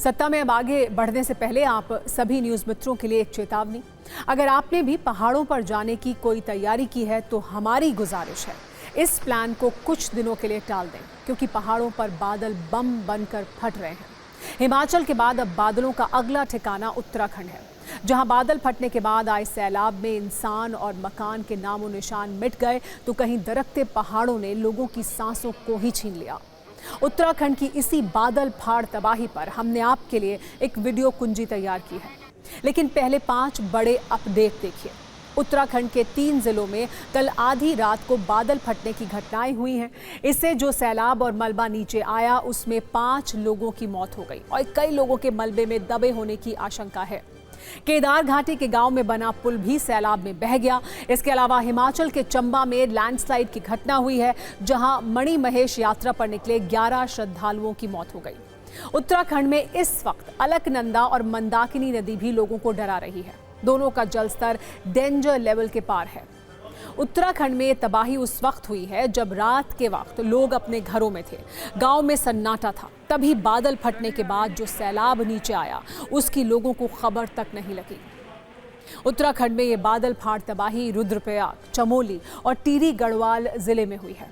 सत्ता में अब आगे बढ़ने से पहले आप सभी न्यूज़ मित्रों के लिए एक चेतावनी। अगर आपने भी पहाड़ों पर जाने की कोई तैयारी की है तो हमारी गुजारिश है, इस प्लान को कुछ दिनों के लिए टाल दें, क्योंकि पहाड़ों पर बादल बम बनकर फट रहे हैं। हिमाचल के बाद अब बादलों का अगला ठिकाना उत्तराखंड है, जहां बादल फटने के बाद आए सैलाब में इंसान और मकान के नामो निशान मिट गए तो कहीं दरकते पहाड़ों ने लोगों की सांसों को ही छीन लिया। उत्तराखंड की इसी बादल फाड़ तबाही पर हमने आपके लिए एक वीडियो कुंजी तैयार की है, लेकिन पहले 5 बड़े अपडेट देखिए। उत्तराखंड के 3 जिलों में कल आधी रात को बादल फटने की घटनाएं हुई हैं। इससे जो सैलाब और मलबा नीचे आया उसमें 5 लोगों की मौत हो गई और कई लोगों के मलबे में दबे होने की आशंका है। केदार घाटी के गांव में बना पुल भी सैलाब में बह गया। इसके अलावा हिमाचल के चंबा में लैंडस्लाइड की घटना हुई है, जहां मणिमहेश यात्रा पर निकले 11 श्रद्धालुओं की मौत हो गई। उत्तराखंड में इस वक्त अलकनंदा और मंदाकिनी नदी भी लोगों को डरा रही है। दोनों का जलस्तर डेंजर लेवल के पार है। उत्तराखंड में तबाही उस वक्त हुई है जब रात के वक्त लोग अपने घरों में थे, गांव में सन्नाटा था। तभी बादल फटने के बाद जो सैलाब नीचे आया उसकी लोगों को खबर तक नहीं लगी। उत्तराखंड में ये बादल फाड़ तबाही रुद्रप्रयाग, चमोली और टिहरी गढ़वाल जिले में हुई है।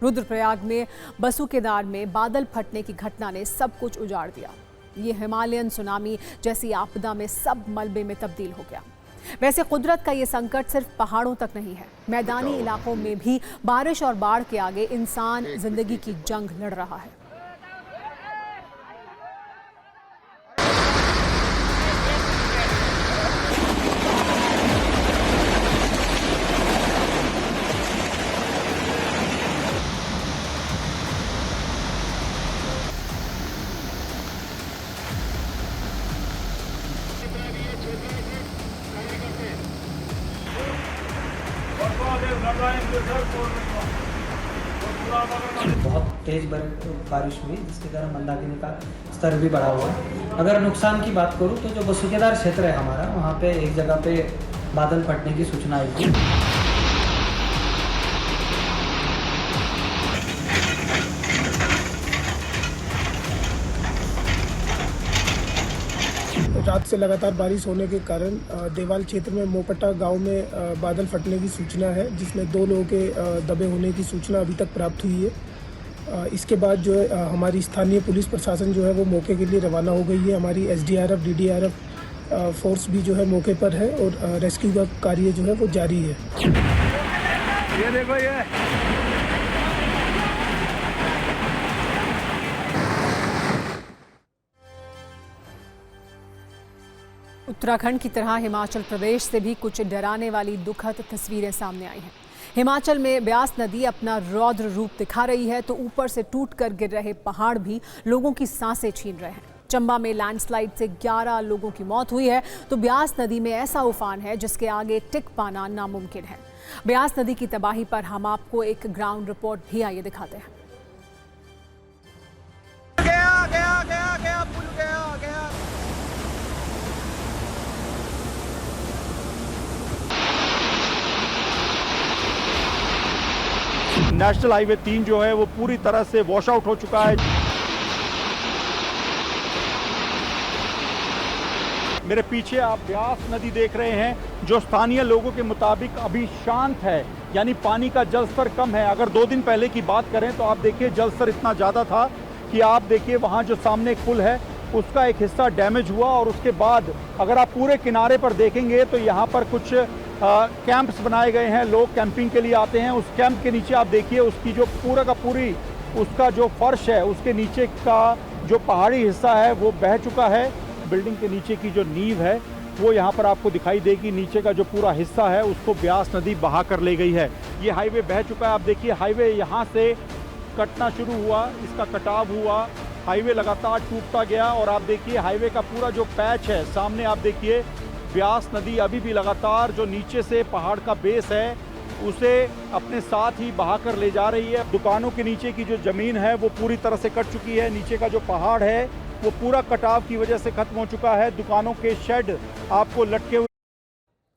रुद्रप्रयाग में बसुकेदार में बादल फटने की घटना ने सब कुछ उजाड़ दिया। ये हिमालयन सुनामी जैसी आपदा में सब मलबे में तब्दील हो गया। वैसे कुदरत का ये संकट सिर्फ पहाड़ों तक नहीं है, मैदानी इलाकों में भी बारिश और बाढ़ के आगे इंसान जिंदगी की जंग लड़ रहा है। बहुत तेज बारिश हुई, जिसके कारण मंदाकिनी का स्तर भी बढ़ा हुआ है। अगर नुकसान की बात करूं तो जो बसुकेदार क्षेत्र है हमारा, वहां पे एक जगह पे बादल फटने की सूचना आई थी। रात से लगातार बारिश होने के कारण देवाल क्षेत्र में मोपट्टा गांव में बादल फटने की सूचना है, जिसमें 2 लोगों के दबे होने की सूचना अभी तक प्राप्त हुई है। इसके बाद जो है हमारी स्थानीय पुलिस प्रशासन जो है वो मौके के लिए रवाना हो गई है। हमारी SDRF, DDRF फोर्स भी जो है मौके पर है और रेस्क्यू का कार्य जो है वो जारी है। ये देखो ये उत्तराखंड की तरह हिमाचल प्रदेश से भी कुछ डराने वाली दुखद तस्वीरें सामने आई हैं। हिमाचल में ब्यास नदी अपना रौद्र रूप दिखा रही है तो ऊपर से टूटकर गिर रहे पहाड़ भी लोगों की सांसें छीन रहे हैं। चंबा में लैंडस्लाइड से 11 लोगों की मौत हुई है तो ब्यास नदी में ऐसा उफान है जिसके आगे टिक पाना नामुमकिन है। ब्यास नदी की तबाही पर हम आपको एक ग्राउंड रिपोर्ट भी आइए दिखाते हैं। गया पुल गया। नेशनल हाईवे 3 जो है वो पूरी तरह से वॉश आउट हो चुका है। मेरे पीछे आप ब्यास नदी देख रहे हैं, जो स्थानीय लोगों के मुताबिक अभी शांत है, यानी पानी का जलस्तर कम है। अगर 2 दिन पहले की बात करें तो आप देखिए जलस्तर इतना ज़्यादा था कि आप देखिए वहाँ जो सामने एक पुल है उसका एक हिस्सा डैमेज हुआ। और उसके बाद अगर आप पूरे किनारे पर देखेंगे तो यहाँ पर कुछ कैंप्स बनाए गए हैं, लोग कैंपिंग के लिए आते हैं। उस कैंप के नीचे आप देखिए उसकी जो पूरा का पूरी उसका जो फर्श है, उसके नीचे का जो पहाड़ी हिस्सा है वो बह चुका है। बिल्डिंग के नीचे की जो नींव है वो यहाँ पर आपको दिखाई देगी। नीचे का जो पूरा हिस्सा है उसको ब्यास नदी बहा कर ले गई है। ये हाईवे बह चुका है। आप देखिए हाईवे यहाँ से कटना शुरू हुआ, इसका कटाव हुआ, हाईवे लगातार टूटता गया। और आप देखिए हाईवे का पूरा जो पैच है सामने, आप देखिए ब्यास नदी अभी भी लगातार जो नीचे से पहाड़ का बेस है उसे अपने साथ ही बहा कर ले जा रही है। दुकानों के नीचे की जो ज़मीन है वो पूरी तरह से कट चुकी है। नीचे का जो पहाड़ है वो पूरा कटाव की वजह से खत्म हो चुका है। दुकानों के शेड आपको लटके हुए